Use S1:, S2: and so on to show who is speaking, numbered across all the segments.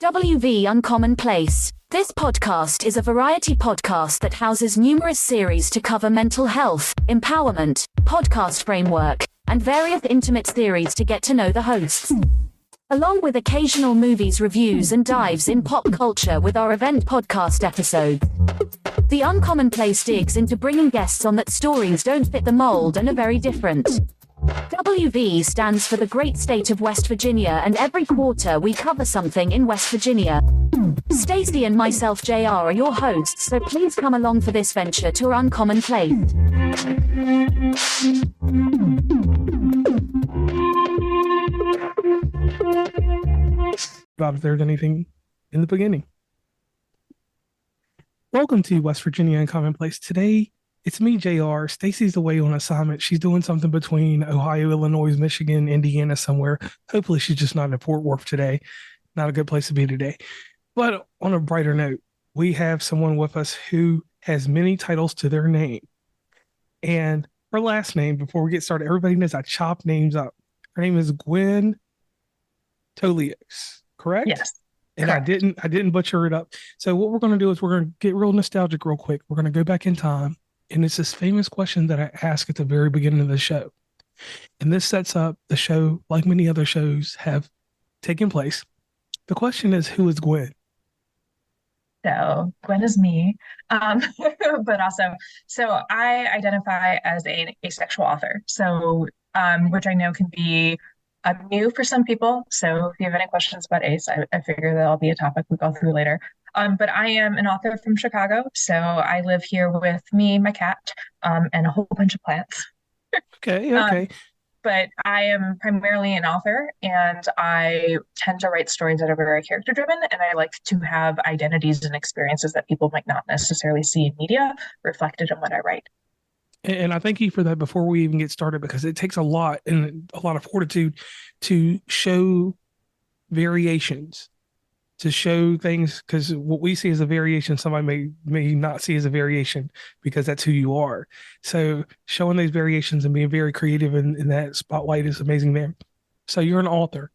S1: WV Uncommon Place. This podcast is a variety podcast that houses numerous series to cover mental health, empowerment, podcast framework, and various intimate theories to get to know the hosts. Along with occasional movies reviews and dives in pop culture with our event podcast episodes. The Uncommon Place digs into bringing guests on that stories don't fit the mold and are very different. WV stands for the great state of West Virginia, and every quarter we cover something in West Virginia. Stacey and myself, JR, are your hosts, so please come along for this venture to our Uncommon Place.
S2: About if there's anything in the beginning. Welcome to West Virginia Uncommon Place. Today, it's me, JR. Stacey's away on assignment. She's doing something between Ohio, Illinois, Michigan, Indiana, somewhere. Hopefully, she's just not in Fort Worth today. Not a good place to be today. But on a brighter note, we have someone with us who has many titles to their name. And her last name, before we get started, everybody knows I chop names up. Her name is Gwen Tolios, correct?
S3: Yes.
S2: And
S3: correct.
S2: I didn't butcher it up. So what we're going to do is we're going to get real nostalgic real quick. We're going to go back in time. And it's this famous question that I ask at the very beginning of the show. And this sets up the show like many other shows have taken place. The question is, who is Gwen?
S3: So Gwen is me, but also, so I identify as an asexual author. So, which I know can be new for some people. So if you have any questions about ace, I figure that'll be a topic we go through later. But I am an author from Chicago. So I live here with me, my cat, and a whole bunch of plants.
S2: Okay.
S3: But I am primarily an author, and I tend to write stories that are very character driven, and I like to have identities and experiences that people might not necessarily see in media reflected in what I write.
S2: And I thank you for that before we even get started, because it takes a lot and a lot of fortitude to show variations, to show things, because what we see as a variation, somebody may not see as a variation because that's who you are. So showing those variations and being very creative in that spotlight is amazing there. So you're an author.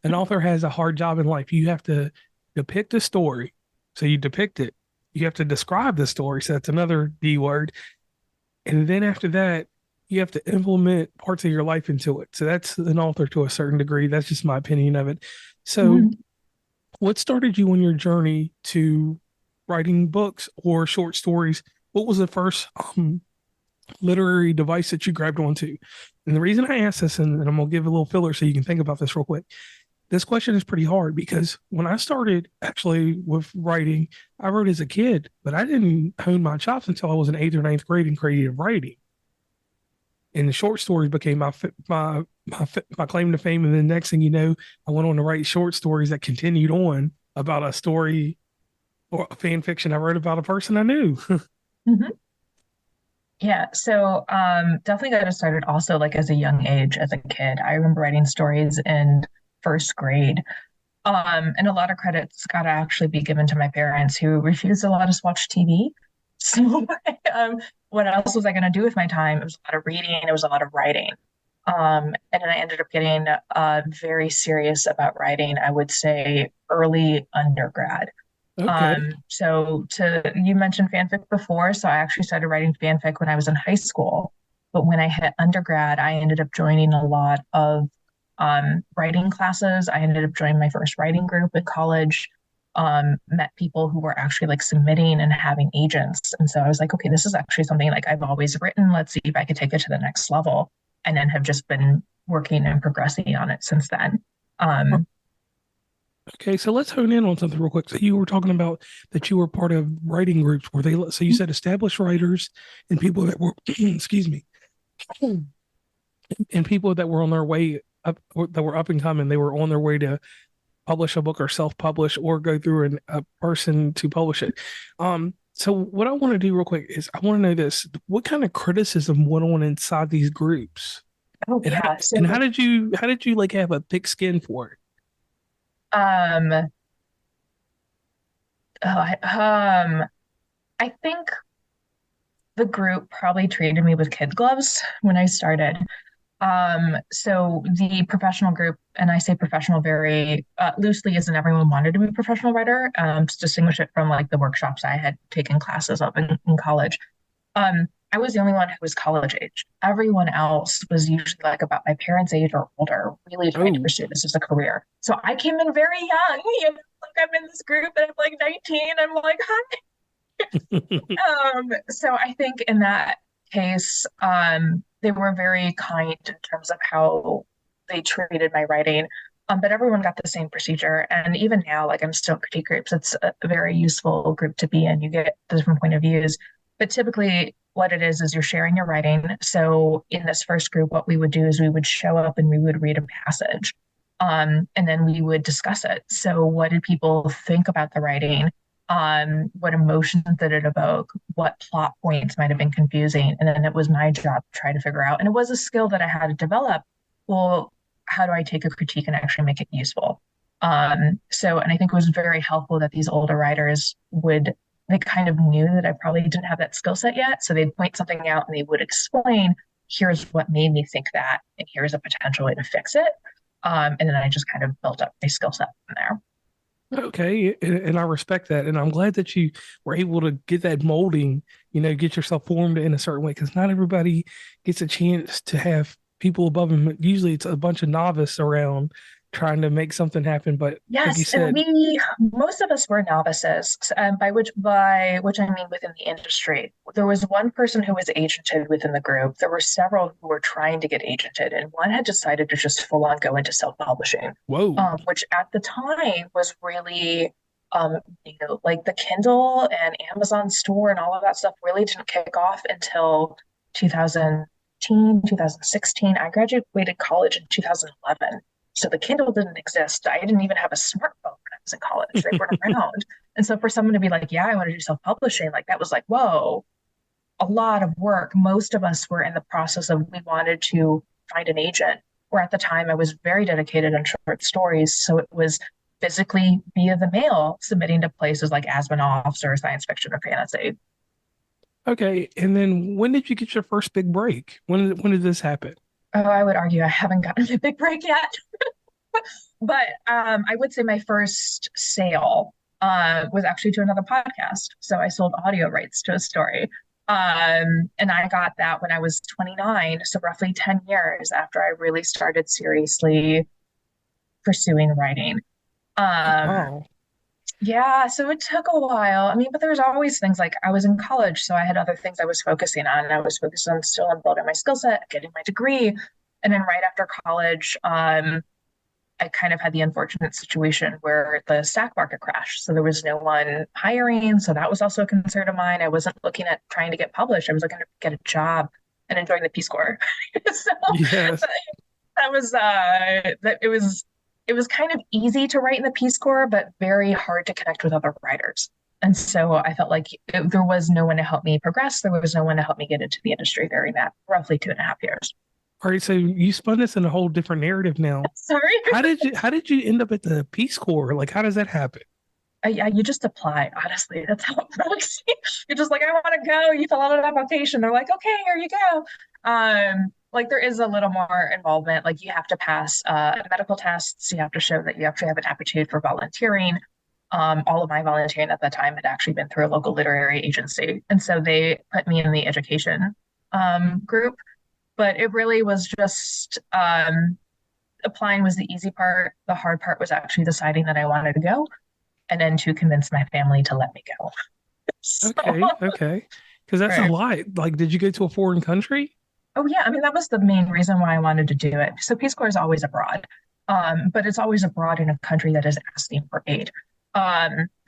S2: An author has a hard job in life. You have to depict a story. So you depict it. You have to describe the story. So that's another D word. And then after that, you have to implement parts of your life into it. So that's an author to a certain degree. That's just my opinion of it. So what started you on your journey to writing books or short stories? What was the first literary device that you grabbed onto? And the reason I ask this, and I'm going to give a little filler so you can think about this real quick. This question is pretty hard because when I started actually with writing, I wrote as a kid, but I didn't hone my chops until I was in 8th or 9th grade in creative writing. And the short stories became my claim to fame. And the next thing you know, I went on to write short stories that continued on about a story or a fan fiction I wrote about a person I knew.
S3: Yeah, so definitely got started also like as a young age, as a kid. I remember writing stories in first grade. And a lot of credit's got to actually be given to my parents who refused to let us watch TV. So what else was I going to do with my time? It was a lot of reading, it was a lot of writing. And then I ended up getting very serious about writing, I would say early undergrad.
S2: Okay.
S3: So you mentioned fanfic before, so I actually started writing fanfic when I was in high school. But when I hit undergrad, I ended up joining a lot of writing classes. I ended up joining my first writing group at college, met people who were actually like submitting and having agents. And so I was like, okay, this is actually something like I've always written. Let's see if I could take it to the next level. And then have just been working and progressing on it since then.
S2: Okay, so let's hone in on something real quick. So you were talking about that you were part of writing groups. So you said established writers and people that were, excuse me, and people that were on their way up, or that were up and coming. They were on their way to publish a book or self-publish or go through a person to publish it. So what I want to do real quick is I want to know this: what kind of criticism went on inside these groups?
S3: Oh
S2: And
S3: yeah.
S2: how did you like have a thick skin for it?
S3: Um, I think the group probably treated me with kid gloves when I started. So the professional group, and I say professional very loosely, isn't everyone wanted to be a professional writer, to distinguish it from like the workshops I had taken classes of in college. I was the only one who was college age. Everyone else was usually like about my parents' age or older, really trying to
S2: Oh,
S3: pursue this as a career. So I came in very young. Like I'm in this group and I'm like 19. I'm like, hi. So I think in that case, they were very kind in terms of how they treated my writing. But everyone got the same procedure. And even now, like I'm still in critique groups, it's a very useful group to be in. You get the different point of views. But typically, what it is you're sharing your writing. So in this first group, what we would do is we would show up and we would read a passage. And then we would discuss it. So what did people think about the writing? What emotions did it evoke? What plot points might have been confusing? And then it was my job to try to figure out. And it was a skill that I had to develop. Well, how do I take a critique and actually make it useful? And I think it was very helpful that these older writers they kind of knew that I probably didn't have that skill set yet. So they'd point something out and they would explain, here's what made me think that, and here's a potential way to fix it. And then I just kind of built up my skill set from there.
S2: okay. And I respect that. And I'm glad that you were able to get that molding, get yourself formed in a certain way, because not everybody gets a chance to have people above them. Usually it's a bunch of novice around trying to make something happen. But like you
S3: Yes, and
S2: said,
S3: most of us were novices, by which I mean within the industry. There was one person who was agented within the group. There were several who were trying to get agented, and one had decided to just full on go into self-publishing,
S2: whoa,
S3: which at the time was really, like the Kindle and Amazon store and all of that stuff really didn't kick off until 2015, 2016. I graduated college in 2011. So the Kindle didn't exist. I didn't even have a smartphone when I was in college. They weren't around. And so for someone to be like, yeah, I want to do self-publishing, like that was like, whoa, a lot of work. Most of us were in the process of we wanted to find an agent. Where at the time I was very dedicated on short stories. So it was physically via the mail submitting to places like Asmanoff's or Science Fiction or Fantasy.
S2: okay. And then when did you get your first big break? When did this happen?
S3: Oh, I would argue I haven't gotten a big break yet. But I would say my first sale was actually to another podcast. So I sold audio rights to a story. And I got that when I was 29, so roughly 10 years after I really started seriously pursuing writing. Um,
S2: Wow.
S3: yeah, so it took a while. I mean, but there's always things like I was in college, so I had other things I was focusing on. I was focused on still on building my skill set, getting my degree. And then right after college, I kind of had the unfortunate situation where the stock market crashed. So there was no one hiring. So that was also a concern of mine. I wasn't looking at trying to get published. I was looking to get a job and enjoying the Peace Corps. So
S2: Yes.
S3: that was that it was kind of easy to write in the Peace Corps, but very hard to connect with other writers. And so I felt like there was no one to help me progress. There was no one to help me get into the industry during that roughly 2.5 years.
S2: All right. So you spun this in a whole different narrative now.
S3: Sorry.
S2: How did you end up at the Peace Corps? Like, how does that happen?
S3: Yeah, you just apply. Honestly, that's how it works. You're just like, I want to go. You fill out an application. They're like, okay, here you go. Like there is a little more involvement. Like you have to pass medical tests. You have to show that you actually have an aptitude for volunteering. All of my volunteering at that time had actually been through a local literary agency, and so they put me in the education group. But it really was just applying was the easy part. The hard part was actually deciding that I wanted to go and then to convince my family to let me go. So,
S2: Okay. Okay. Because that's a
S3: right.
S2: lot. Like, did you go to a foreign country?
S3: Oh yeah, I mean that was the main reason why I wanted to do it. So Peace Corps is always abroad, but it's always abroad in a country that is asking for aid.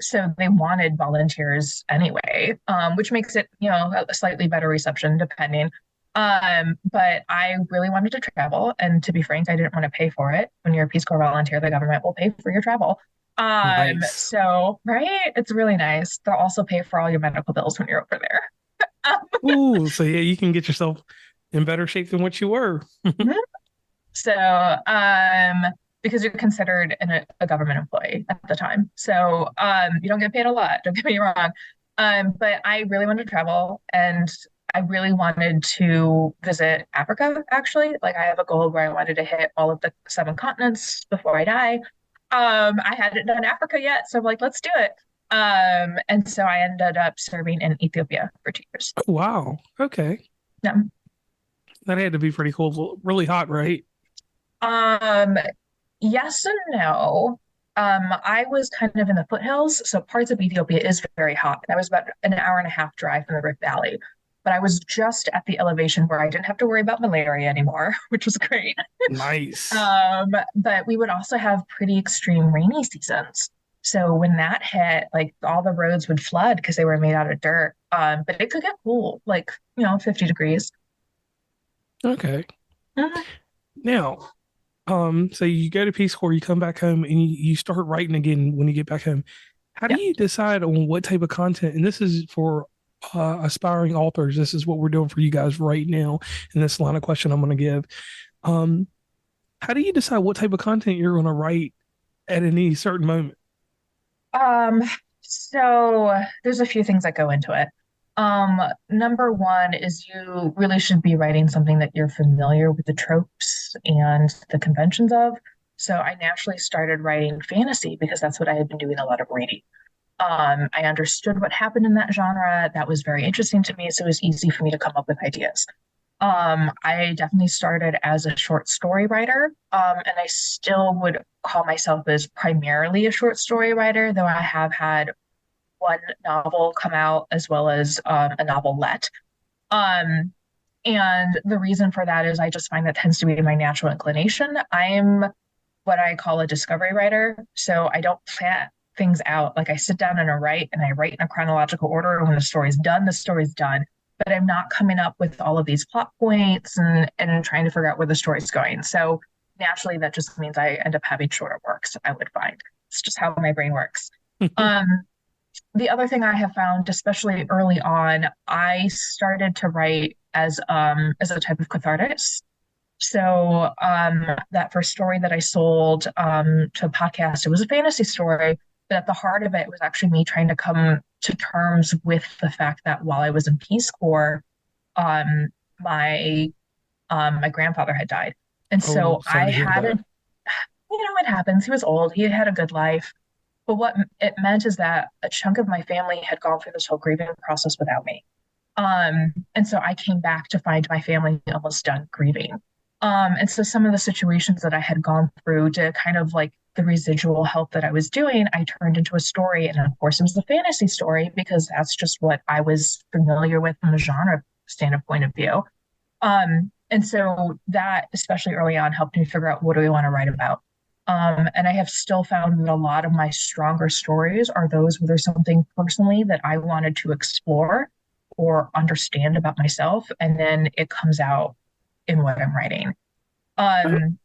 S3: So they wanted volunteers anyway, which makes it, a slightly better reception depending. But I really wanted to travel, and to be frank, I didn't want to pay for it. When you're a Peace Corps volunteer, the government will pay for your travel.
S2: Nice.
S3: So right, it's really nice. They'll also pay for all your medical bills when you're over there.
S2: Ooh, so yeah, you can get yourself in better shape than what you were.
S3: Mhm. So, because you're considered a government employee at the time. So, you don't get paid a lot, don't get me wrong. But I really wanted to travel, and I really wanted to visit Africa, actually. Like I have a goal where I wanted to hit all of the 7 continents before I die. I hadn't done Africa yet, so I'm like, let's do it. And so I ended up serving in Ethiopia for 2 years.
S2: Oh, wow. Okay.
S3: Yeah.
S2: That had to be pretty cool. Really hot, right?
S3: Um, yes and no. I was kind of in the foothills, so parts of Ethiopia is very hot. I was about an hour and a half drive from the Rift Valley, but I was just at the elevation where I didn't have to worry about malaria anymore, which was great.
S2: Nice.
S3: But we would also have pretty extreme rainy seasons. So when that hit, like all the roads would flood because they were made out of dirt. But it could get cool, like, 50 degrees.
S2: Okay.
S3: Mhm.
S2: Now, so you go to Peace Corps, you come back home, and you start writing again when you get back home. How do
S3: Yeah.
S2: you decide on what type of content? And this is for aspiring authors. This is what we're doing for you guys right now in this line of question I'm going to give. Um, how do you decide what type of content you're going to write at any certain moment?
S3: Um, so there's a few things that go into it. Number one is you really should be writing something that you're familiar with the tropes and the conventions of. So I naturally started writing fantasy because that's what I had been doing a lot of reading. I understood what happened in that genre. That was very interesting to me, so it was easy for me to come up with ideas. I definitely started as a short story writer, and I still would call myself as primarily a short story writer, though I have had one novel come out as well as a novelette. Um, and the reason for that is I just find that tends to be my natural inclination. I'm what I call a discovery writer, so I don't plan things out. Like I sit down and I write, and I write in a chronological order. And when the story's done, the story's done. But I'm not coming up with all of these plot points and trying to figure out where the story's going. So naturally, that just means I end up having shorter works, I would find. It's just how my brain works. Um, the other thing I have found, especially early on, I started to write as a type of catharsis. So that first story that I sold to a podcast, it was a fantasy story, but at the heart of it was actually me trying to come to terms with the fact that while I was in Peace Corps, um, my my grandfather had died, and
S2: Oh,
S3: so
S2: sorry
S3: I
S2: to hear
S3: had
S2: that.
S3: it happens. He was old. He had a good life, but what it meant is that a chunk of my family had gone through this whole grieving process without me. And so I came back to find my family almost done grieving. And so some of the situations that I had gone through to kind of like the residual help that I was doing, I turned into a story. And of course, it was a fantasy story because that's just what I was familiar with from the genre standpoint of view. And so that, especially early on, helped me figure out what do we want to write about. And I have still found that a lot of my stronger stories are those where there's something personally that I wanted to explore or understand about myself, and then it comes out in what I'm writing.
S2: Uh,
S3: Um,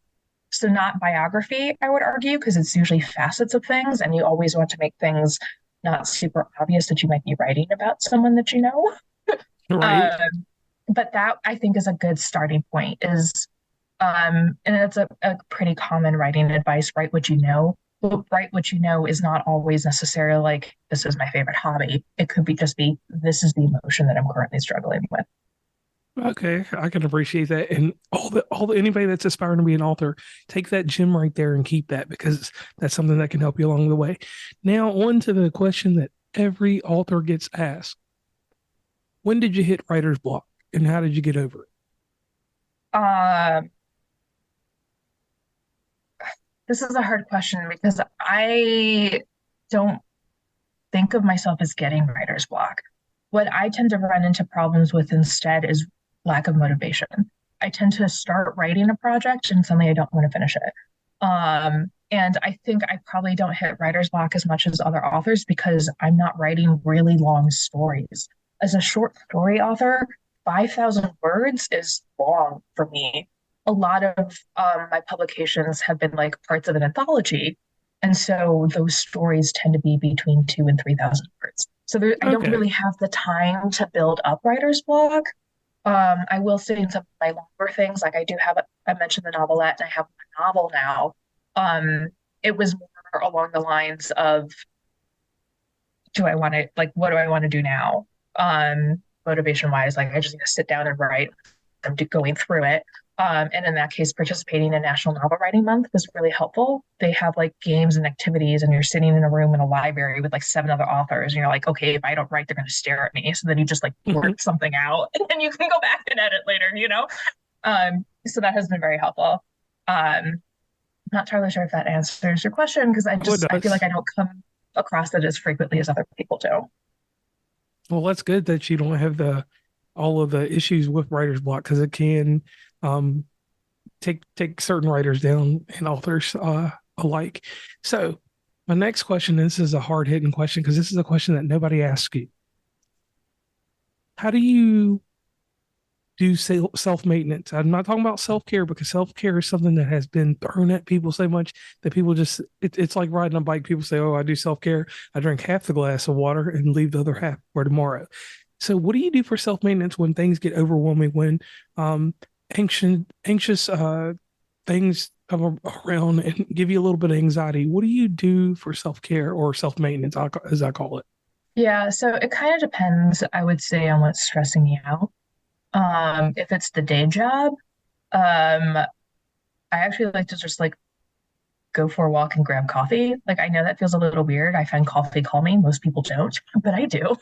S3: so not biography, I would argue, because it's usually facets of things, and you always want to make things not super obvious that you might be writing about someone that you know.
S2: right.
S3: Um, but that I think is a good starting point is and it's a pretty common writing advice, write what you know. But write what you know is not always necessarily like this is my favorite hobby. It could be just be this is the emotion that I'm currently struggling with.
S2: Okay, I can appreciate that. And all the anybody that's aspiring to be an author, take that gem right there and keep that because that's something that can help you along the way. Now, on to the question that every author gets asked. When did you hit writer's block and how did you get over it?
S3: Um, this is a hard question because I don't think of myself as getting writer's block. What I tend to run into problems with instead is lack of motivation. I tend to start writing a project and suddenly I don't want to finish it. And I think I probably don't hit writer's block as much as other authors because I'm not writing really long stories. As a short story author, 5,000 words is long for me. A lot of my publications have been like parts of an anthology. And so those stories tend to be between 2 and 3,000 words. So I don't
S2: Okay.
S3: really have the time to build up writer's block. I will say in some of my longer things, like I do have, I mentioned the novelette and I have a novel now. It was more along the lines of, do I want to, like, what do I want to do now? motivation wise, like I just need to sit down and write. I'm going through it. And in that case, participating in National Novel Writing Month was really helpful. They have like games and activities, and you're sitting in a room in a library with like 7 other authors, and you're like, okay, if I don't write, they're going to stare at me. So then you just like work something out, and then you can go back and edit later, you know? So that has been very helpful. Not entirely sure if that answers your question, because I feel like I don't come across it as frequently as other people do.
S2: Well, that's good that you don't have all of the issues with writer's block, because it can um, take certain writers down and authors alike. So my next question, this is a hard hitting question because this is a question that nobody asks you. How do you do self-maintenance? I'm not talking about self-care, because self-care is something that has been thrown at people so much that people just, it's like riding a bike. People say, oh, I do self-care. I drink half the glass of water and leave the other half for tomorrow. So what do you do for self-maintenance when things get overwhelming, when anxious things come around and give you a little bit of anxiety? What do you do for self-care or self-maintenance, as I call it?
S3: Yeah, so it kind of depends, I would say, on what's stressing me out. If it's the day job, I actually like to just like go for a walk and grab coffee. Like I know that feels a little weird. I find coffee calming. Most people don't, but I do.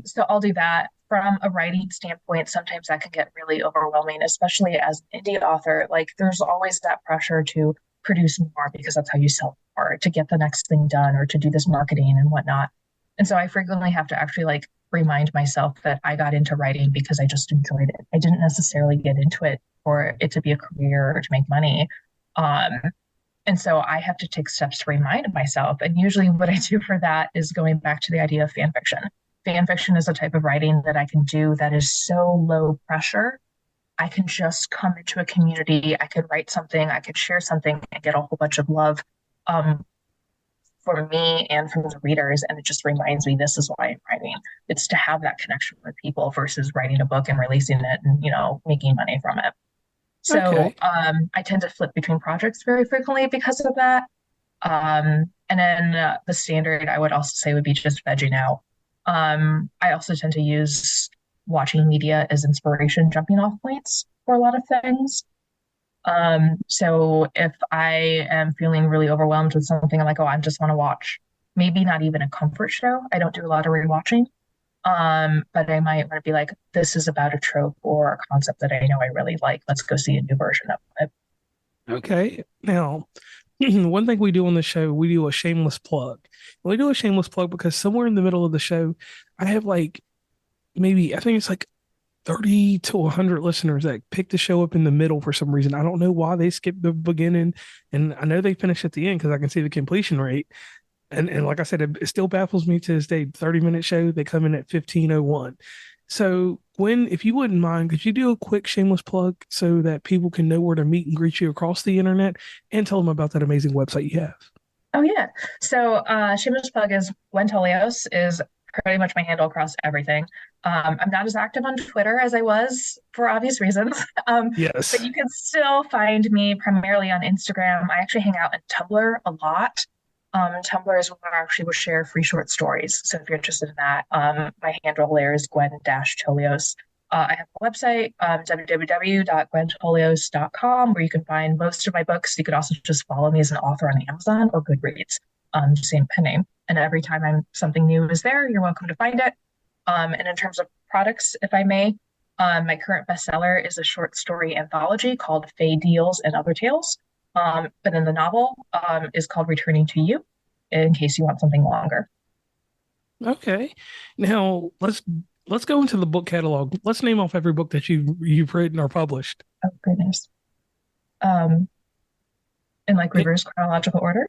S3: So I'll do that. From a writing standpoint, sometimes that can get really overwhelming, especially as an indie author. Like there's always that pressure to produce more because that's how you sell more, to get the next thing done or to do this marketing and whatnot. And so I frequently have to actually like remind myself that I got into writing because I just enjoyed it. I didn't necessarily get into it for it to be a career or to make money. Um, and so I have to take steps to remind myself. And usually what I do for that is going back to the idea of fan fiction. Fan fiction is a type of writing that I can do that is so low pressure. I can just come into a community. I could write something, I could share something and get a whole bunch of love for me and from the readers. And it just reminds me this is why I'm writing. It's to have that connection with people versus writing a book and releasing it and, you know, making money from it. So
S2: Okay.
S3: I tend to flip between projects very frequently because of that. And then the standard I would also say would be just vegging out. I also tend to use watching media as inspiration jumping off points for a lot of things. So if I am feeling really overwhelmed with something, I'm like, oh, I just want to watch maybe not even a comfort show. I don't do a lot of rewatching. But I might want to be like, this is about a trope or a concept that I know I really like. Let's go see a new version of it.
S2: Okay. Now, one thing we do on the show, we do a shameless plug. We do a shameless plug because somewhere in the middle of the show, I have like maybe, I think it's like 30 to 100 listeners that pick the show up in the middle for some reason. I don't know why they skipped the beginning, and I know they finish at the end because I can see the completion rate. And like I said, it still baffles me to this day. 30-minute show, they come in at 15:01. So, Gwen, if you wouldn't mind, could you do a quick shameless plug so that people can know where to meet and greet you across the internet, and tell them about that amazing website you have?
S3: Oh yeah. So shameless plug is Gwen Tolios is pretty much my handle across everything. I'm not as active on Twitter as I was for obvious reasons. But
S2: Yes.
S3: you can still find me primarily on Instagram. I actually hang out in Tumblr a lot. Tumblr is where I actually will share free short stories. So if you're interested in that, my handle there is Gwen-Tolios. I have a website, www.gwentolios.com, where you can find most of my books. You could also just follow me as an author on Amazon or Goodreads, same pen name. And every time something new is there, you're welcome to find it. And in terms of products, if I may, my current bestseller is a short story anthology called Fae Deals and Other Tales. But then the novel is called Returning to You, in case you want something longer.
S2: Okay. Now let's go into the book catalog. Let's name off every book that you've written or published.
S3: Oh, goodness. Um, in like reverse chronological order.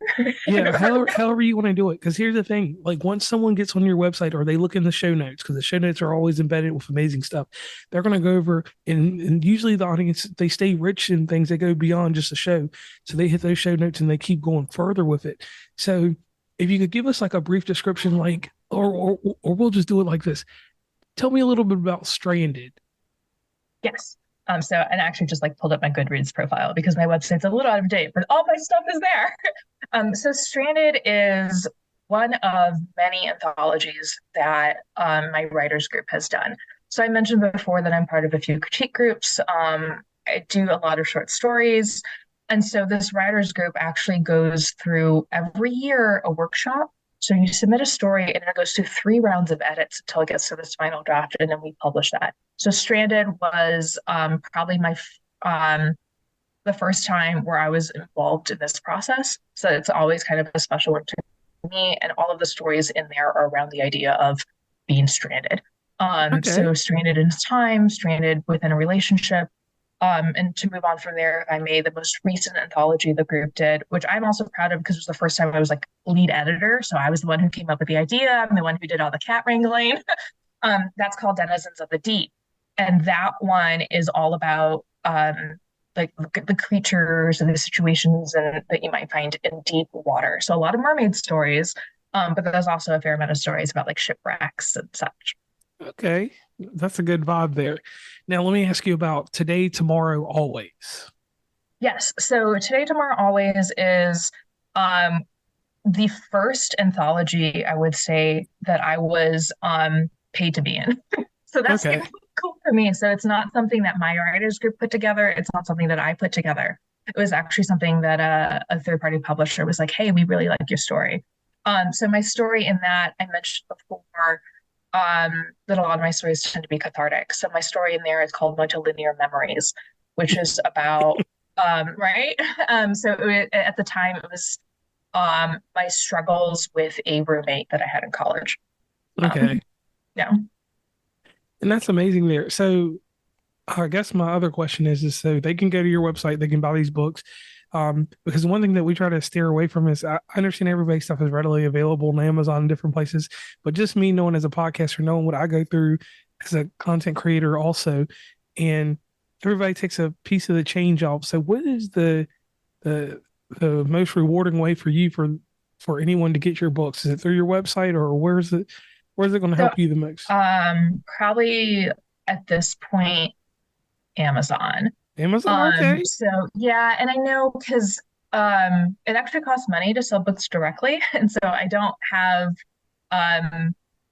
S2: Yeah, however you want to do it. Because here's the thing: like once someone gets on your website or they look in the show notes, because the show notes are always embedded with amazing stuff, they're going to go over and usually the audience, they stay rich in things. They go beyond just a show, so they hit those show notes and they keep going further with it. So if you could give us like a brief description, like or we'll just do it like this. Tell me a little bit about Stranded.
S3: Yes. So, and I actually just like pulled up my Goodreads profile because my website's a little out of date, but all my stuff is there. So Stranded is one of many anthologies that my writers group has done. So I mentioned before that I'm part of a few critique groups. I do a lot of short stories. And so this writers group actually goes through every year a workshop. So you submit a story and it goes through 3 rounds of edits until it gets to this final draft, and then we publish that. So Stranded was probably the first time where I was involved in this process. So it's always kind of a special one to me. And all of the stories in there are around the idea of being stranded.
S2: Okay.
S3: So stranded in time, stranded within a relationship. And to move on from there, I made the most recent anthology the group did, which I'm also proud of because it was the first time I was like lead editor. So I was the one who came up with the idea. I'm the one who did all the cat wrangling. That's called Denizens of the Deep. And that one is all about like the creatures and the situations that you might find in deep water. So a lot of mermaid stories, but there's also a fair amount of stories about like shipwrecks and such.
S2: Okay. That's a good vibe there. Now, let me ask you about Today, Tomorrow, Always.
S3: Yes. So Today, Tomorrow, Always is the first anthology I would say that I was paid to be in. So that's
S2: Okay.
S3: cool for me. So it's not something that my writers group put together. It's not something that I put together. It was actually something that a third-party publisher was like, "Hey, we really like your story." So my story in that I mentioned before that a lot of my stories tend to be cathartic. So my story in there is called Multilinear Memories, which is about right. At the time it was my struggles with a roommate that I had in college.
S2: Okay.
S3: Yeah.
S2: And that's amazing there. So I guess my other question is so they can go to your website, they can buy these books. Because one thing that we try to steer away from is I understand everybody's stuff is readily available on Amazon and different places, but just me knowing as a podcaster, knowing what I go through as a content creator also, and everybody takes a piece of the change off. So what is the the most rewarding way for you for anyone to get your books? Is it through your website or where's it going to
S3: So
S2: help you the most?
S3: probably at this point, Amazon.
S2: Amazon, okay.
S3: So yeah, and I know because it actually costs money to sell books directly, and so I don't have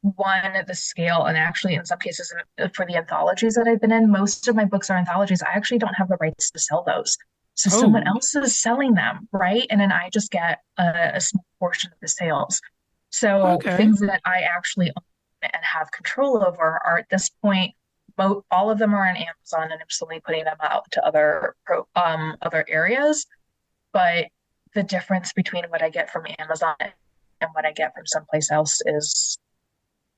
S3: one the scale, and actually in some cases for the anthologies that I've been in, most of my books are anthologies. I actually don't have the rights to sell those. So someone
S2: Oh,
S3: else is selling them, right? And then I just get a small portion of the sales. So
S2: okay.
S3: things that I actually own and have control over are at this point, all of them are on Amazon, and I'm slowly putting them out to other areas. But the difference between what I get from Amazon and what I get from someplace else is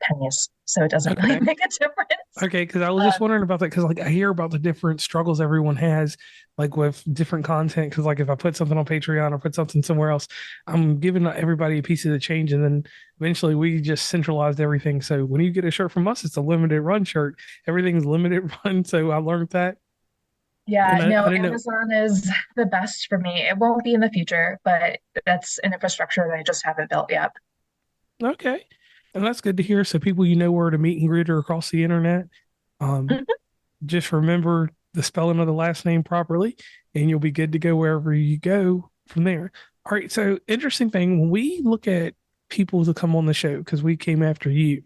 S3: pennies. So it doesn't really
S2: Okay.
S3: make a difference.
S2: Okay, because I was
S3: Um,
S2: just wondering about that because like I hear about the different struggles everyone has, like with different content. Because like if I put something on Patreon or put something somewhere else, I'm giving everybody a piece of the change, and then eventually we just centralized everything. So when you get a shirt from us, it's a limited run shirt. Everything's limited run. So I learned that,
S3: yeah,
S2: and I
S3: no,
S2: didn't know.
S3: Amazon is the best for me. It won't be in the future, but that's an infrastructure that I just haven't built yet.
S2: Okay, and that's good to hear. So people you know where to meet and greet her across the internet. Um,
S3: Mhm.
S2: just remember the spelling of the last name properly, and you'll be good to go wherever you go from there. All right. So, interesting thing when we look at people to come on the show, because we came after you,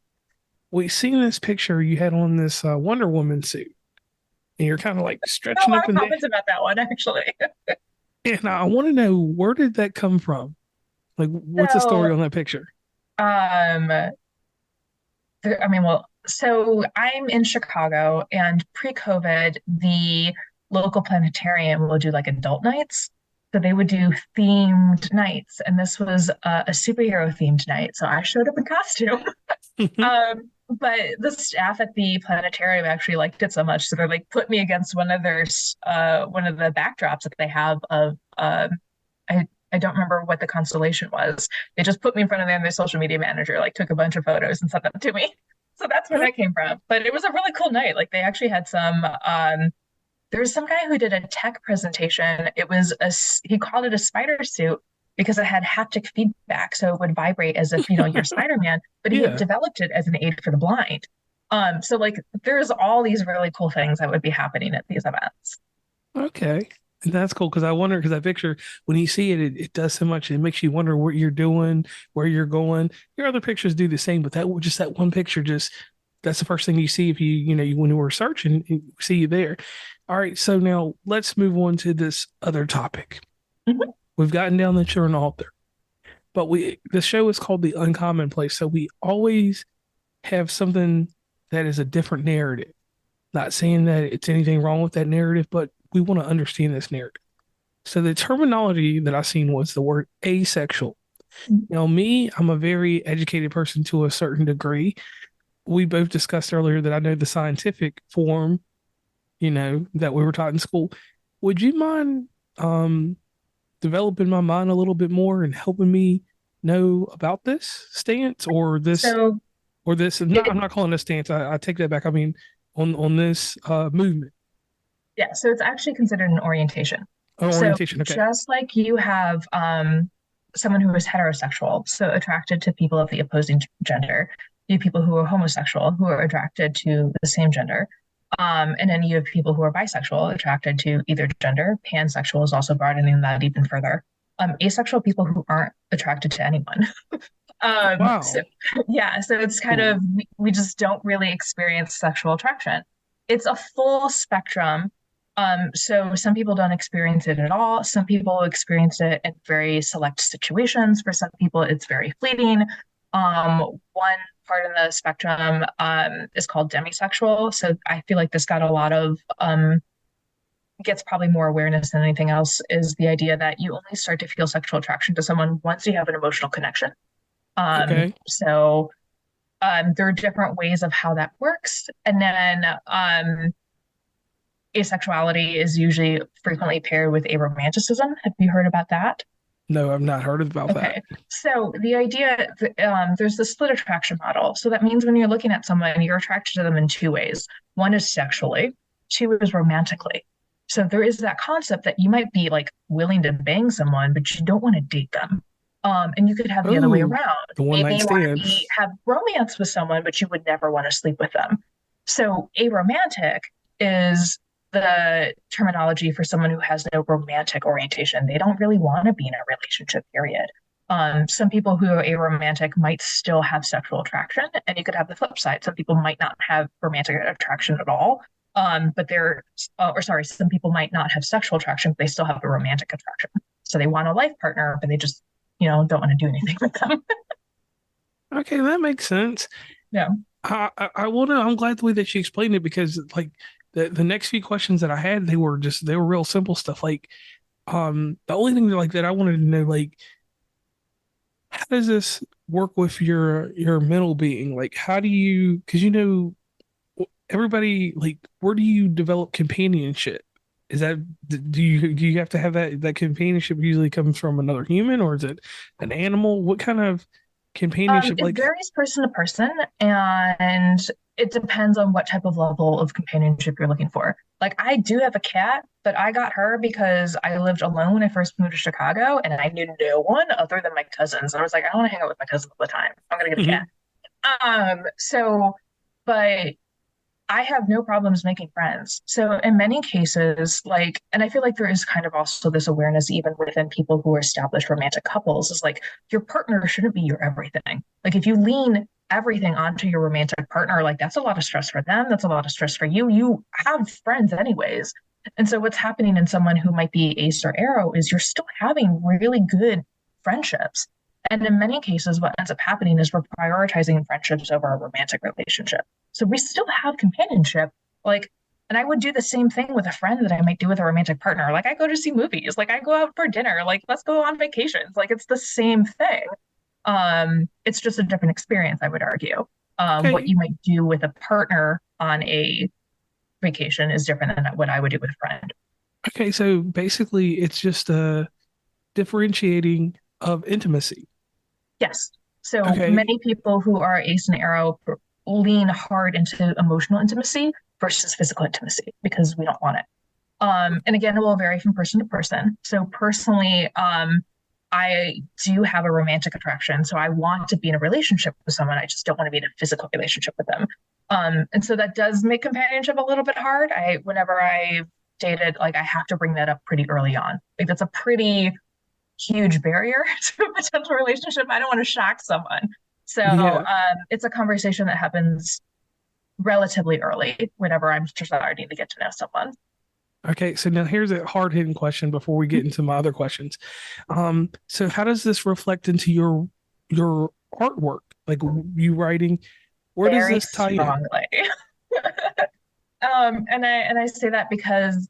S2: we seen this picture you had on this Wonder Woman suit, and you're kind of like
S3: A
S2: stretching
S3: lot
S2: up
S3: of
S2: and down.
S3: comments about that one, actually.
S2: And I want to know where did that come from? Like, what's the
S3: So,
S2: story on that picture?
S3: um, I mean, well, so I'm in Chicago, and pre-COVID, the local planetarium will do like adult nights. So they would do themed nights, and this was a superhero themed night. So I showed up in costume. But the staff at the planetarium actually liked it so much, so they're like put me against one of the backdrops that they have of I don't remember what the constellation was. They just put me in front of them. Their social media manager like took a bunch of photos and sent them to me. So that's where that came from. But it was a really cool night. Like they actually had some there was some guy who did a tech presentation. He called it a spider suit because it had haptic feedback. So it would vibrate as if, you're Spider-Man, but he had
S2: Yeah.
S3: developed it as an aid for the blind. So like there's all these really cool things that would be happening at these events.
S2: Okay. And that's cool because I wonder, because I picture when you see it, it does so much. It makes you wonder what you're doing, where you're going. Your other pictures do the same, but that one picture, just that's the first thing you see if when you were searching, you see you there. All right, so now let's move on to this other topic.
S3: Mhm.
S2: We've gotten down that you're an author, but the show is called The Uncommon Place, so we always have something that is a different narrative. Not saying that it's anything wrong with that narrative, but we want to understand this narrative. So the terminology that I seen was the word asexual. Now, me, I'm a very educated person to a certain degree. We both discussed earlier that I know the scientific form, that we were taught in school. Would you mind developing my mind a little bit more and helping me know about this stance or this
S3: So
S2: or this? I'm not calling it a stance. I take that back. I mean, on this movement.
S3: yeah, so it's actually considered an orientation.
S2: Oh,
S3: So
S2: orientation. Okay.
S3: just like you have someone who is heterosexual, so attracted to people of the opposing gender, you have people who are homosexual who are attracted to the same gender. And then you have people who are bisexual attracted to either gender. Pansexual is also broadening that even further. Asexual people who aren't attracted to anyone.
S2: Wow.
S3: So yeah, so it's kind
S2: Cool.
S3: of we just don't really experience sexual attraction. It's a full spectrum. So some people don't experience it at all. Some people experience it in very select situations. For some people, it's very fleeting. One part of the spectrum is called demisexual. So I feel like this got a lot of gets probably more awareness than anything else, is the idea that you only start to feel sexual attraction to someone once you have an emotional connection.
S2: Okay.
S3: So there are different ways of how that works. And then asexuality is usually frequently paired with aromanticism. Have you heard about that?
S2: No, I've not heard about that.
S3: Okay. So the idea, there's the split attraction model. So that means when you're looking at someone, you're attracted to them in two ways. One is sexually, two is romantically. So there is that concept that you might be like willing to bang someone, but you don't want to date them. And you could have the other way
S2: Oh,
S3: around.
S2: the one
S3: Maybe
S2: night
S3: you want
S2: stand.
S3: to have romance with someone, but you would never want to sleep with them. So aromantic is the terminology for someone who has no romantic orientation. They don't really want to be in a relationship, period. Some people who are aromantic might still have sexual attraction, and you could have the flip side. Some people might not have romantic attraction at all, but some people might not have sexual attraction, but they still have a romantic attraction. So they want a life partner, but they just, don't want to do anything with them.
S2: Okay, that makes sense.
S3: Yeah.
S2: I want to. I'm glad the way that she explained it because like the next few questions that I had, they were real simple stuff. Like, the only thing like that I wanted to know, like, how does this work with your mental being? Like, how do you? Because everybody like, where do you develop companionship? Is that do you have to have that companionship usually comes from another human or is it an animal? What kind of companionship
S3: It
S2: like?
S3: varies person to person, and it depends on what type of level of companionship you're looking for. Like, I do have a cat, but I got her because I lived alone when I first moved to Chicago, and I knew no one other than my cousins. And I was like, I don't want to hang out with my cousins all the time. I'm gonna get a cat.
S2: Mhm.
S3: But I have no problems making friends. So in many cases, and I feel like there is kind of also this awareness even within people who are established romantic couples, is like your partner shouldn't be your everything. Like if you lean everything onto your romantic partner, like that's a lot of stress for them. That's a lot of stress for you. You have friends anyways. And so what's happening in someone who might be ace or arrow is you're still having really good friendships. And in many cases, what ends up happening is we're prioritizing friendships over a romantic relationship. So we still have companionship. And I would do the same thing with a friend that I might do with a romantic partner. Like I go to see movies, like I go out for dinner, like let's go on vacations. Like it's the same thing. It's just a different experience, I would argue. What
S2: Okay,
S3: you might do with a partner on a vacation is different than what I would do with a friend.
S2: okay. So basically, it's just a differentiating of intimacy.
S3: Yes. So
S2: Okay,
S3: many people who are ace and arrow lean hard into emotional intimacy versus physical intimacy because we don't want it. And again, it will vary from person to person. So personally, I do have a romantic attraction. So I want to be in a relationship with someone. I just don't want to be in a physical relationship with them. And so that does make companionship a little bit hard. Whenever I've dated, like I have to bring that up pretty early on. Like that's a pretty huge barrier to a potential relationship. I don't want to shock someone. So
S2: Yeah.
S3: it's a conversation that happens relatively early whenever I'm starting to get to know someone.
S2: Okay, so now here's a hard-hitting question before we get into my other questions. So how does this reflect into your artwork? Like you writing, where does
S3: Very
S2: this tie in?
S3: strongly. And I say that because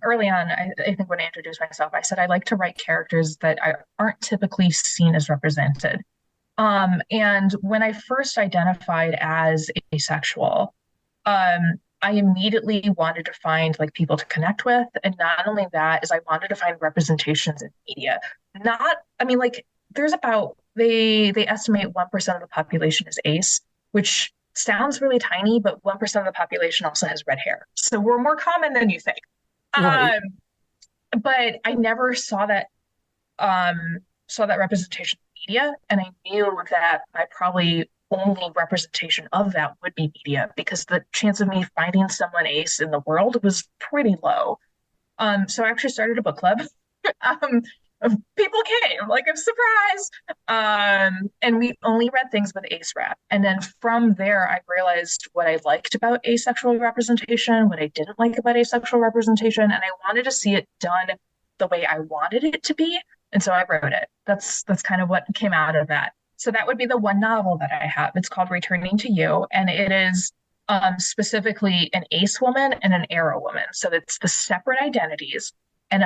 S3: early on, I think when I introduced myself, I said I like to write characters that aren't typically seen as represented. And when I first identified as asexual, I immediately wanted to find like people to connect with. And not only that, is I wanted to find representations in media. Not, I mean, like there's about they estimate 1% of the population is ace, which sounds really tiny, but 1% of the population also has red hair. So we're more common than you think.
S2: Right.
S3: Um, but I never saw that representation in media, and I knew that I probably only representation of that would be media because the chance of me finding someone ace in the world was pretty low. So I actually started a book club. um, People came, like a surprise. And we only read things with ace rep. And then from there, I realized what I liked about asexual representation, what I didn't like about asexual representation, and I wanted to see it done the way I wanted it to be. And so I wrote it. That's kind of what came out of that. So that would be the one novel that I have. It's called Returning to You, and it is specifically an ace woman and an arrow woman. So it's the separate identities, and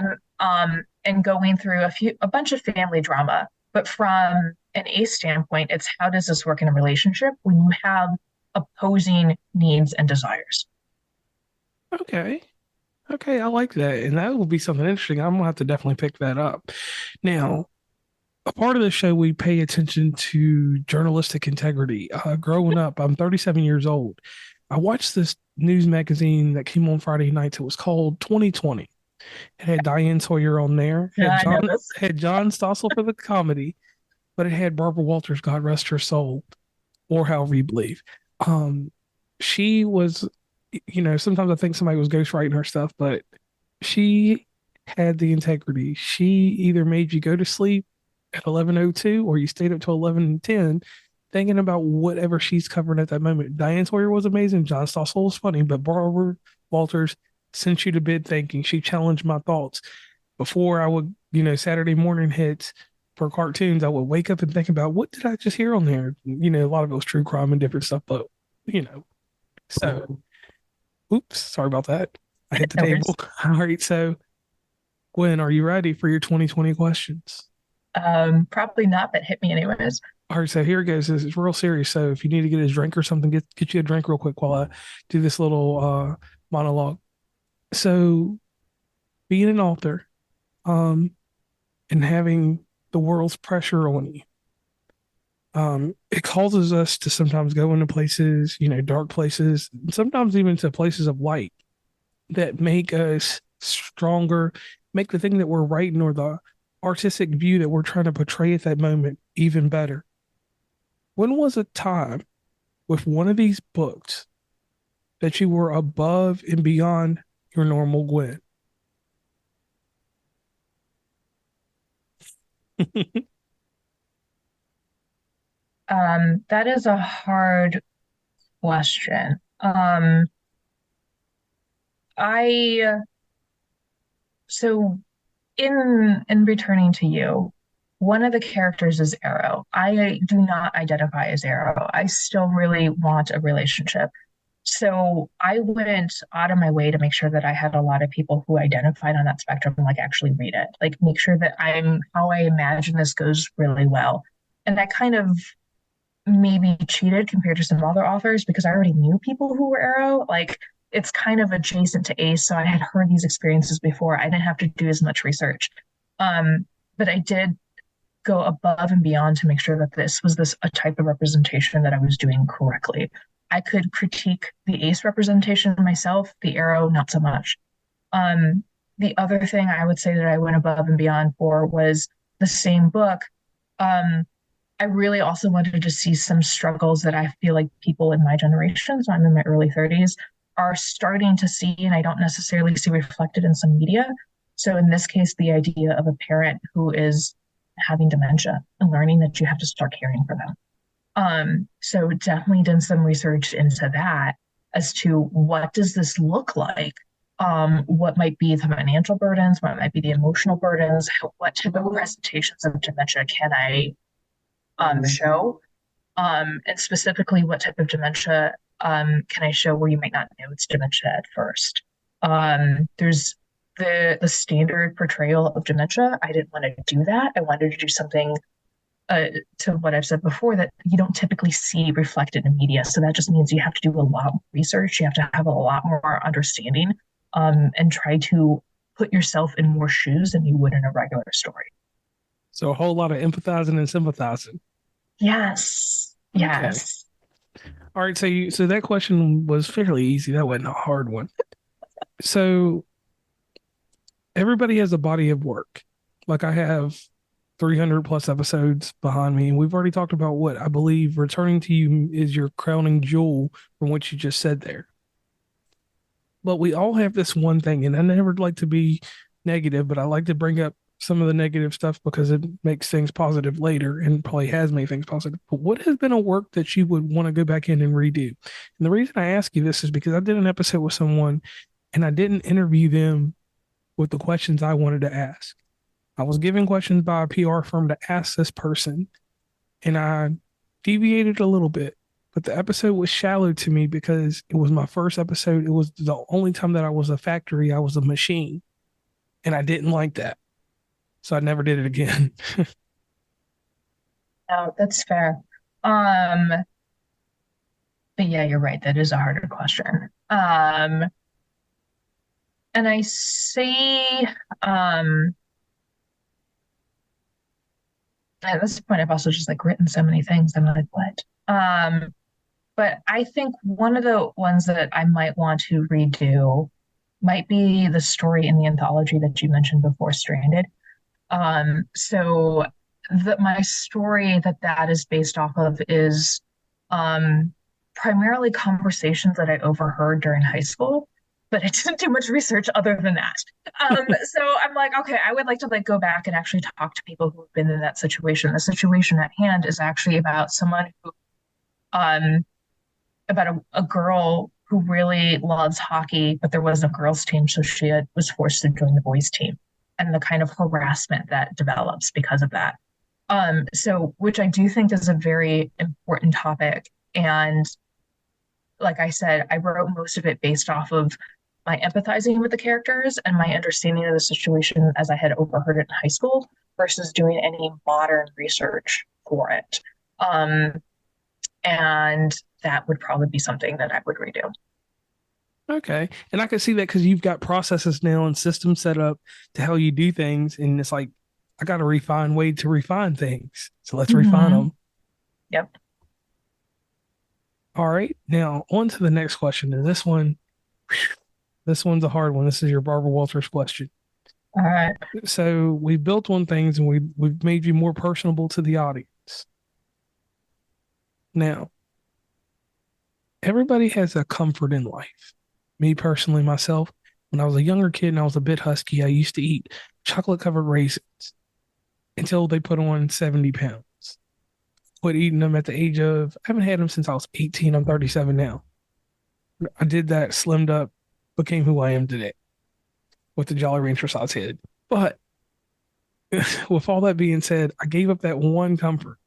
S3: going through a bunch of family drama. But from an ace standpoint, it's how does this work in a relationship when you have opposing needs and desires?
S2: Okay. Okay, I like that. And that will be something interesting. I'm gonna have to definitely pick that up. Now, a part of the show, we pay attention to journalistic integrity. Growing up, I'm 37 years old. I watched this news magazine that came on Friday nights. It was called 2020. It had Diane Sawyer on there.
S3: Yeah, I know this.
S2: Had John Stossel for the comedy, but it had Barbara Walters, God rest her soul, or however you believe. Um, she was, sometimes I think somebody was ghostwriting her stuff, but she had the integrity. She either made you go to sleep at 11:02 or you stayed up till 11:10 thinking about whatever she's covering at that moment. Diane Sawyer was amazing. John Stossel was funny, but Barbara Walters sent you to bed thinking. She challenged my thoughts. Before I would, Saturday morning hits for cartoons, I would wake up and think about what did I just hear on there? A lot of it was true crime and different stuff, but so oops, sorry about that. I hit the
S3: No
S2: table.
S3: worries.
S2: All right, so Gwen, are you ready for your 2020 questions?
S3: Probably not, but hit me anyways.
S2: All right, so here it goes. This is real serious. So if you need to get a drink or something, get you a drink real quick while I do this little monologue. So being an author, and having the world's pressure on you, it causes us to sometimes go into places, dark places, sometimes even to places of light that make us stronger, make the thing that we're writing or the artistic view that we're trying to portray at that moment even better. When was a time with one of these books that you were above and beyond your normal Gwen?
S3: That is a hard question. I so in returning to you, one of the characters is Arrow. I do not identify as Arrow. I still really want a relationship. So I went out of my way to make sure that I had a lot of people who identified on that spectrum, like actually read it, like make sure that I'm how I imagine this goes really well. And I kind of maybe cheated compared to some other authors because I already knew people who were Arrow. Like it's kind of adjacent to Ace, so I had heard these experiences before. I didn't have to do as much research, but I did go above and beyond to make sure that this a type of representation that I was doing correctly. I could critique the Ace representation myself, the Arrow not so much. The other thing I would say that I went above and beyond for was the same book. I really also wanted to see some struggles that I feel like people in my generation, so I'm in my early 30s, are starting to see, and I don't necessarily see reflected in some media. So in this case, the idea of a parent who is having dementia and learning that you have to start caring for them. So definitely done some research into that as to what does this look like? What might be the financial burdens? What might be the emotional burdens? What type of presentations of dementia can I show? And specifically, what type of dementia can I show where you might not know it's dementia at first? There's the standard portrayal of dementia. I didn't want to do that. I wanted to do something to what I've said before that you don't typically see reflected in media. So that just means you have to do a lot more research. You have to have a lot more understanding, and try to put yourself in more shoes than you would in a regular story.
S2: So a whole lot of empathizing and sympathizing.
S3: Yes. Yes.
S2: Okay. All right. So that question was fairly easy. That wasn't a hard one. So everybody has a body of work. Like I have 300 plus episodes behind me, and we've already talked about what I believe returning to you is your crowning jewel from what you just said there. But we all have this one thing, and I never like to be negative, but I like to bring up some of the negative stuff because it makes things positive later, and probably has made things positive. But what has been a work that you would want to go back in and redo? And the reason I ask you this is because I did an episode with someone and I didn't interview them with the questions I wanted to ask. I was given questions by a PR firm to ask this person, and I deviated a little bit, but the episode was shallow to me because it was my first episode. It was the only time that I was a factory. I was a machine, and I didn't like that. So I never did it again.
S3: No, that's fair. But yeah, you're right. That is a harder question. And I say, at this point, I've also just like written so many things. I'm like, what? But I think one of the ones that I might want to redo might be the story in the anthology that you mentioned before, Stranded. So my story that is based off of is primarily conversations that I overheard during high school, but I didn't do much research other than that. So I'm like, okay, I would like to like go back and actually talk to people who have been in that situation. The situation at hand is actually about someone who, about a girl who really loves hockey, but there wasn't a girls' team, so was forced to join the boys' team, and the kind of harassment that develops because of that. So which I do think is a very important topic. And like I said, I wrote most of it based off of my empathizing with the characters and my understanding of the situation as I had overheard it in high school versus doing any modern research for it. And that would probably be something that I would redo.
S2: Okay. And I can see that because you've got processes now and systems set up to how you do things. And it's like, I got a refined way to refine things. So let's refine them.
S3: Yep.
S2: All right. Now on to the next question. And this one's a hard one. This is your Barbara Walters question.
S3: All right.
S2: So we built on things and we've made you more personable to the audience. Now, everybody has a comfort in life. Me personally, myself, when I was a younger kid and I was a bit husky, I used to eat chocolate covered raisins until they put on 70 pounds. Quit eating them at the age of, I haven't had them since I was 18. I'm 37 now. I did that, slimmed up, became who I am today with the Jolly Rancher size head. But with all that being said, I gave up that one comfort.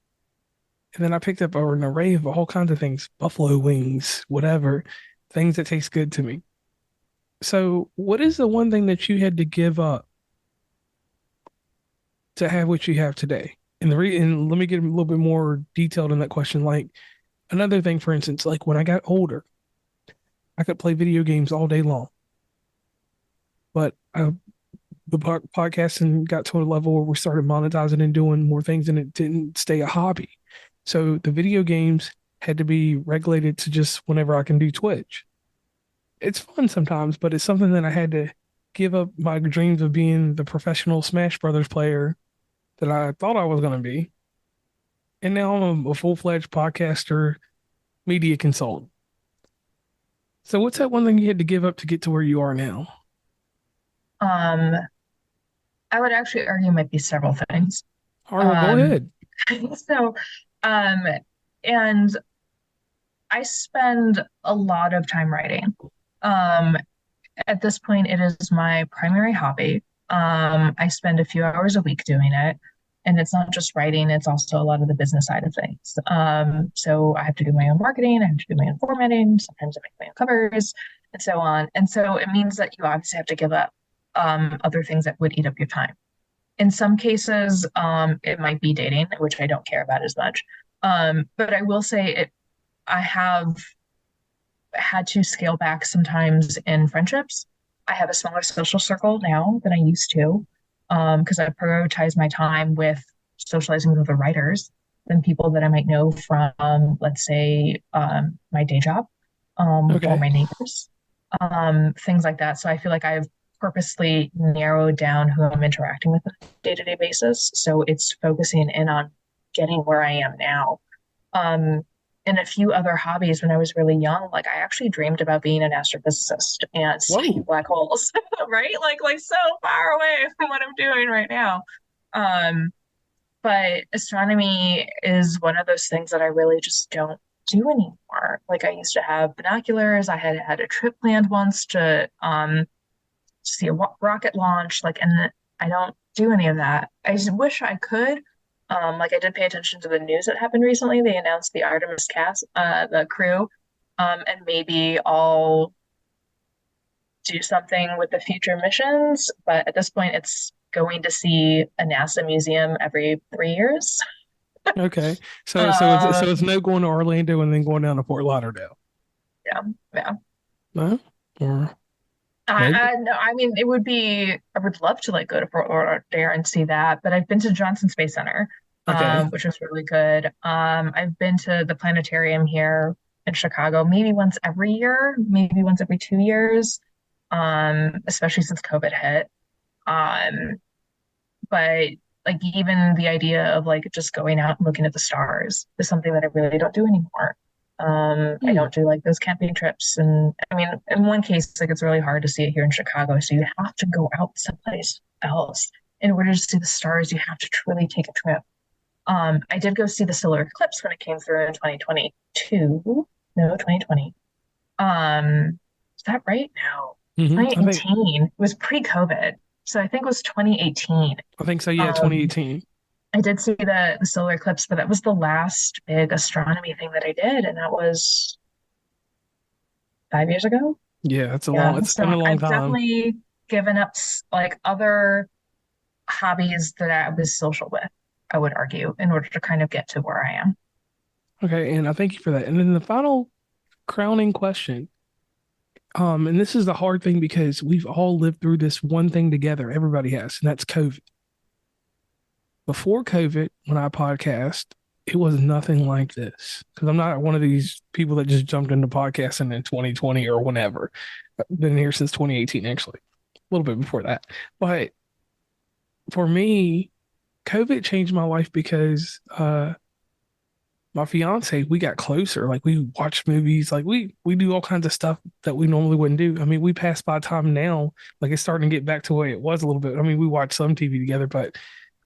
S2: And then I picked up an array of all kinds of things, buffalo wings, whatever, things that taste good to me. So what is the one thing that you had to give up to have what you have today? And let me get a little bit more detailed in that question. Like another thing, for instance, like when I got older, I could play video games all day long. But the podcasting got to a level where we started monetizing and doing more things, and it didn't stay a hobby. So the video games had to be regulated to just whenever I can do Twitch. It's fun sometimes, but it's something that I had to give up my dreams of being the professional Smash Brothers player that I thought I was going to be. And now I'm a full-fledged podcaster, media consultant. So what's that one thing you had to give up to get to where you are now?
S3: Um, I would actually argue it might be several things.
S2: All right, well, go
S3: Um,
S2: ahead.
S3: so, um, and I spend a lot of time writing. Um, at this point, it is my primary hobby. I spend a few hours a week doing it. And it's not just writing, it's also a lot of the business side of things. So I have to do my own marketing, I have to do my own formatting, sometimes I make my own covers, and so on. And so it means that you obviously have to give up other things that would eat up your time. In some cases, it might be dating, which I don't care about as much. But I will say I have had to scale back sometimes in friendships. I have a smaller social circle now than I used to, because I prioritize my time with socializing with other writers than people that I might know from, let's say, my day job, or
S2: Okay.
S3: my neighbors, things like that. So I feel like I've purposely narrowed down who I'm interacting with on a day-to-day basis. So it's focusing in on getting where I am now. Um, and a few other hobbies when I was really young, like I actually dreamed about being an astrophysicist and studying
S2: Whoa.
S3: black holes, right? Like so far away from what I'm doing right now. Um, but astronomy is one of those things that I really just don't do anymore. Like I used to have binoculars. I had a trip planned once to see a rocket launch, like, and I don't do any of that. I just wish I could. Like I did pay attention to the news that happened recently. They announced the Artemis cast, the crew, and maybe I'll do something with the future missions. But at this point, it's going to see a NASA museum every 3 years.
S2: Okay. So it's
S3: Um,
S2: no going to Orlando and then going down to Fort Lauderdale.
S3: yeah, yeah.
S2: No? Or maybe?
S3: I mean, it would be, I would love to like go to Fort Lauderdale and see that, but I've been to Johnson Space Center,
S2: Okay.
S3: which was really good. I've been to the planetarium here in Chicago, maybe once every year, maybe once every 2 years, especially since COVID hit. Um, but like even the idea of like just going out and looking at the stars is something that I really don't do anymore. I
S2: Hmm.
S3: don't do like those camping trips. And I mean, in one case, like it's really hard to see it here in Chicago. So you have to go out someplace else. In order to see the stars, you have to truly take a trip. I did go see the solar eclipse when it came through in 2022. No, 2020. Is that right? No,
S2: I think
S3: 2018. It was pre-COVID. So I think it was 2018.
S2: I think so. Yeah,
S3: Um,
S2: 2018.
S3: I did see the solar eclipse, but that was the last big astronomy thing that I did, and that was 5 years ago.
S2: Yeah, it's a long.
S3: Yeah,
S2: It's been
S3: so
S2: a long
S3: I've
S2: time.
S3: definitely given up like other hobbies that I was social with, I would argue, in order to kind of get to where I am.
S2: Okay, and I thank you for that. And then the final crowning question. And this is the hard thing because we've all lived through this one thing together. Everybody has, and that's COVID. Before COVID, when I podcast, it was nothing like this because I'm not one of these people that just jumped into podcasting in 2020 or whenever. I've been here since 2018, actually, a little bit before that. But for me, COVID changed my life because my fiance, we got closer. Like we watch movies, like we do all kinds of stuff that we normally wouldn't do. I mean, we pass by time now, like it's starting to get back to the way it was a little bit. I mean, we watch some TV together, but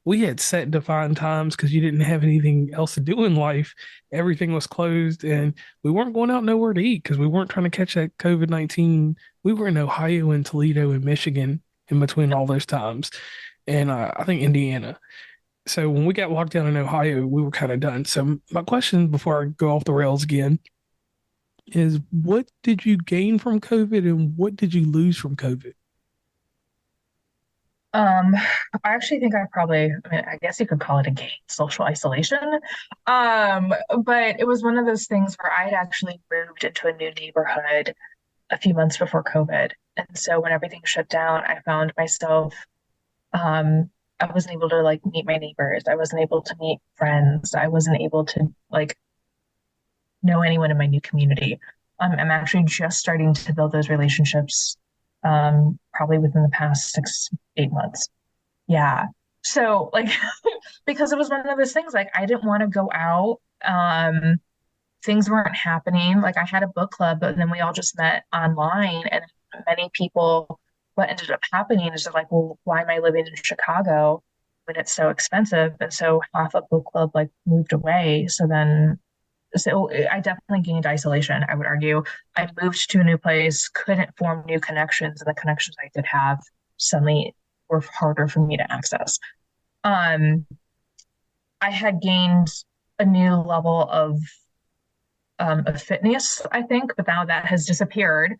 S2: we had set defined times because you didn't have anything else to do in life. Everything was closed, and we weren't going out nowhere to eat because we weren't trying to catch that COVID-19. We were in Ohio and Toledo and Michigan in between all those times, and I think Indiana. So when we got locked down in Ohio, we were kind of done. So my question before I go off the rails again is what did you gain from COVID and what did you lose from COVID?
S3: Um, I actually think I mean, I guess you could call it a game, social isolation. Um, but it was one of those things where I had actually moved into a new neighborhood a few months before COVID. And so when everything shut down, I found myself, I wasn't able to like meet my neighbors. I wasn't able to meet friends. I wasn't able to like know anyone in my new community. I'm actually just starting to build those relationships, probably within the past 8 months. Yeah. So like because it was one of those things like I didn't want to go out things weren't happening. Like I had a book club, but then we all just met online, and many people, what ended up happening is they're like, well, why am I living in Chicago when it's so expensive? And so half of book club like moved away. So I definitely gained isolation, I would argue. I moved to a new place, couldn't form new connections, and the connections I did have suddenly were harder for me to access. Um, I had gained a new level of fitness, I think, but now that has disappeared.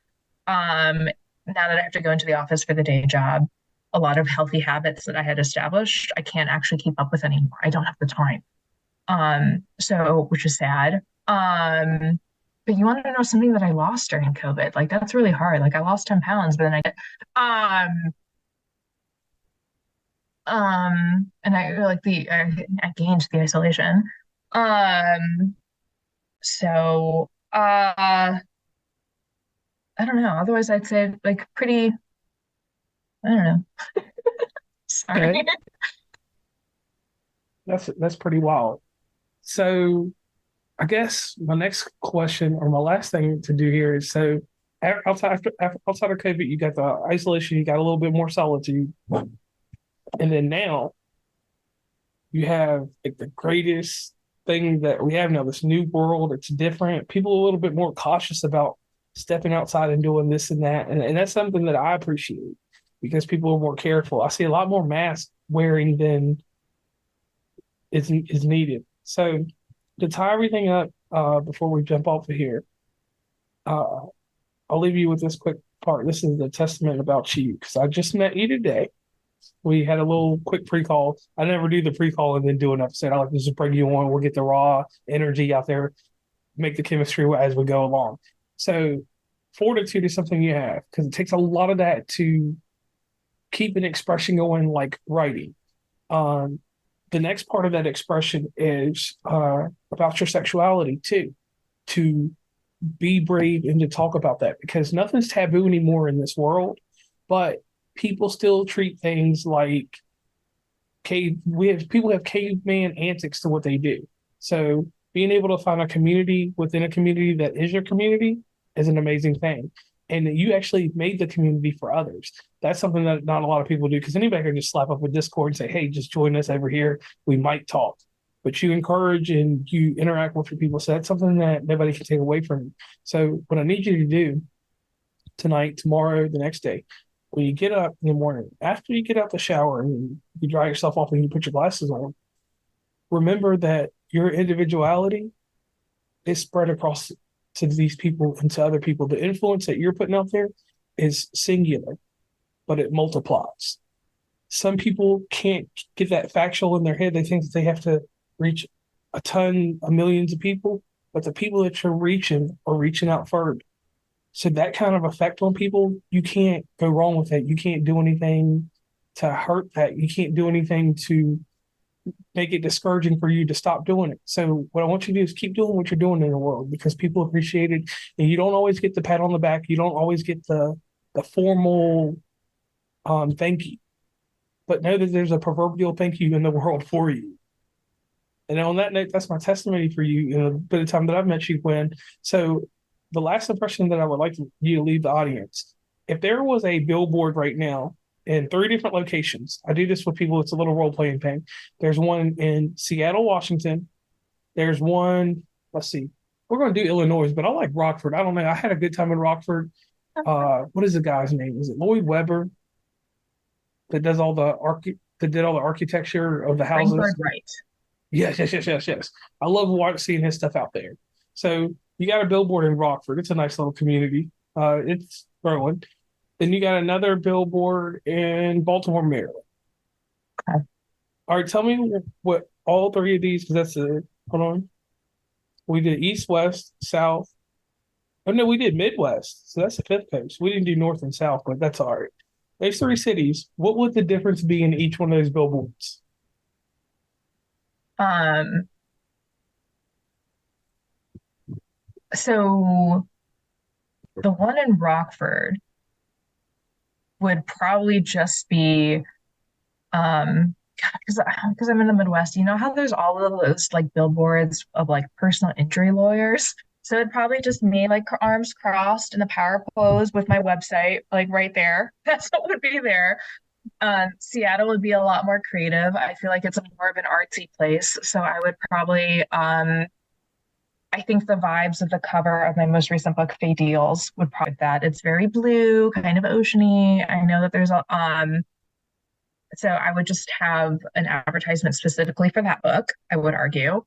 S3: Now that I have to go into the office for the day job, a lot of healthy habits that I had established, I can't actually keep up with anymore. I don't have the time. So which is sad. But you want to know something that I lost during COVID? Like that's really hard. Like I lost 10 pounds, but then and I like I gained the isolation. Um, so I don't know. Otherwise I'd say like pretty, I don't know. Sorry.
S2: Okay. That's pretty wild. So I guess my next question or my last thing to do here is so outside of COVID, you got the isolation, you got a little bit more solitude, and then now you have like the greatest thing that we have now, this new world. It's different. People are a little bit more cautious about stepping outside and doing this and that, and that's something that I appreciate because people are more careful. I see a lot more mask wearing than is needed. So to tie everything up, before we jump off of here, uh, I'll leave you with this quick part. This is the testament about you because I just met you today. We had a little quick pre-call. I never do the pre-call and then do an episode. I like to just bring you on. We'll get the raw energy out there, make the chemistry as we go along. So fortitude is something you have because it takes a lot of that to keep an expression going like writing. The next part of that expression is about your sexuality too, to be brave and to talk about that because nothing's taboo anymore in this world, but people still treat things like people have caveman antics to what they do. So being able to find a community within a community that is your community is an amazing thing. And you actually made the community for others. That's something that not a lot of people do because anybody can just slap up a Discord and say, hey, just join us over here. We might talk. But you encourage and you interact with your people. So that's something that nobody can take away from you. So what I need you to do tonight, tomorrow, the next day, when you get up in the morning, after you get out the shower and you dry yourself off and you put your glasses on, remember that your individuality is spread across to these people and to other people. The influence that you're putting out there is singular, but it multiplies. Some people can't get that factual in their head. They think that they have to reach a ton of millions of people, but the people that you're reaching are reaching out further. So that kind of effect on people, you can't go wrong with that. You can't do anything to hurt that. You can't do anything to make it discouraging for you to stop doing it. So what I want you to do is keep doing what you're doing in the world because people appreciate it. And you don't always get the pat on the back. You don't always get the formal thank you. But know that there's a proverbial thank you in the world for you. And on that note, that's my testimony for you in a bit of time that I've met you, Gwen. So the last impression that I would like you to leave the audience, if there was a billboard right now in 3 different locations, I do this with people, it's a little role-playing thing. There's one in Seattle, Washington. There's one, let's see, we're going to do Illinois, but I like Rockford. I don't know. I had a good time in Rockford. What is the guy's name? Is it Lloyd Webber that does all the that did all the architecture of the houses?
S3: Right.
S2: Yes. I love seeing his stuff out there. So you got a billboard in Rockford. It's a nice little community. It's growing. Then you got another billboard in Baltimore, Maryland.
S3: Okay.
S2: All right, tell me what all 3 of these, because that's hold on. We did East, West, South. Oh, no, we did Midwest. So that's the 5th coast. We didn't do North and South, but that's all right. Those 3 cities, what would the difference be in each one of those billboards?
S3: So the one in Rockford would probably just be because I'm in the Midwest, you know how there's all of those like billboards of like personal injury lawyers? So it'd probably just me like arms crossed in the power pose with my website like right there. That's what would be there. Seattle would be a lot more creative. I feel like it's more of an artsy place. So I would probably I think the vibes of the cover of my most recent book, Faye Deals, would probably that. It's very blue, kind of oceany. I know that there's a so I would just have an advertisement specifically for that book, I would argue.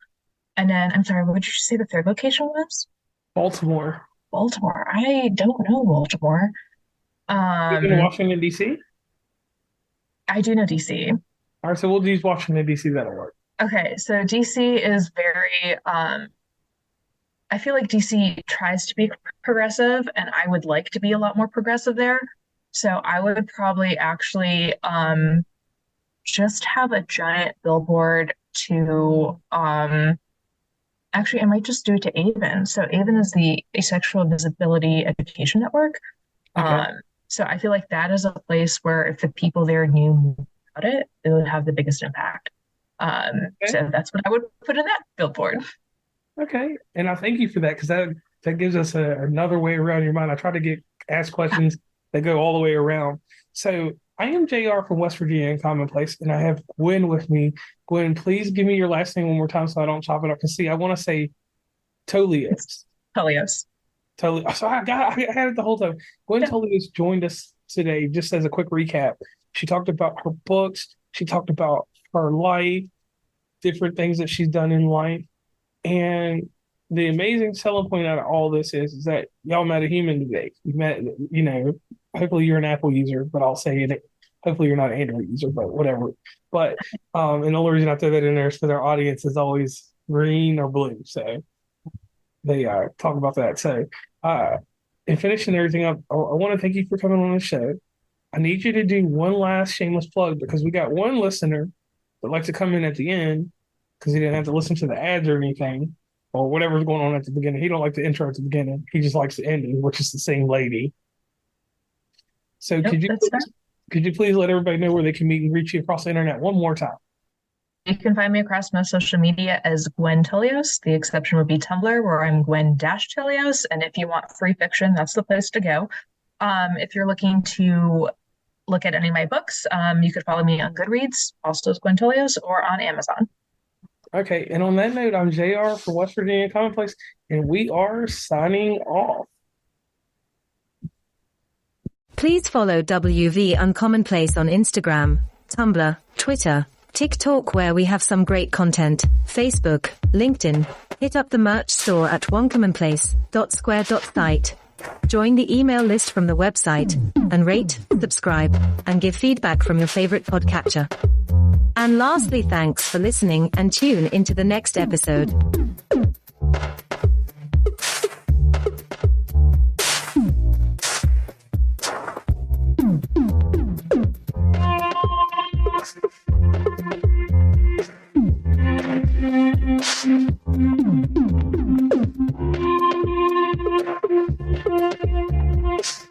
S3: And then I'm sorry, what did you say the third location was?
S2: Baltimore.
S3: Baltimore. I don't know Baltimore.
S2: You in Washington, D.C.?
S3: I do know DC.
S2: All right, so we'll use Washington, D.C. That'll work.
S3: Okay, so DC is very I feel like DC tries to be progressive, and I would like to be a lot more progressive there. So I would probably actually just have a giant billboard to actually I might just do it to AVEN. So AVEN is the Asexual Visibility Education Network.
S2: Okay.
S3: So I feel like that is a place where if the people there knew about it, it would have the biggest impact. So that's what I would put in that billboard.
S2: Okay, and I thank you for that, because that gives us another way around your mind. I try to ask questions that go all the way around. So I am JR from West Virginia in Commonplace, and I have Gwen with me. Gwen, please give me your last name one more time so I don't chop it up. Because see, I want to say Tolios.
S3: Tolios.
S2: Tolios. So I had it the whole time. Gwen Tolios joined us today. Just as a quick recap, she talked about her books. She talked about her life, different things that she's done in life. And the amazing selling point out of all this is that y'all met a human today. You met, hopefully you're an Apple user, but I'll say it. Hopefully you're not an Android user, but whatever. But and the only reason I throw that in there is for their audience is always green or blue. So they talk about that. So in finishing everything up, I want to thank you for coming on the show. I need you to do one last shameless plug, because we got one listener that likes to come in at the end, because he didn't have to listen to the ads or anything, or whatever's going on at the beginning. He don't like the intro at the beginning. He just likes the ending, which is the same lady. So could you please let everybody know where they can meet and reach you across the internet one more time?
S3: You can find me across most social media as Gwen Tolios. The exception would be Tumblr, where I'm Gwen-Tolios. And if you want free fiction, that's the place to go. If you're looking to look at any of my books, you could follow me on Goodreads, also as Gwen Tolios, or on Amazon.
S2: Okay, and on that note, I'm JR for West Virginia Commonplace, and we are signing off.
S4: Please follow WV Uncommonplace on Instagram, Tumblr, Twitter, TikTok, where we have some great content, Facebook, LinkedIn. Hit up the merch store at onecommonplace.square.site. Join the email list from the website, and rate, subscribe, and give feedback from your favorite podcatcher. And lastly, thanks for listening, and tune into the next episode.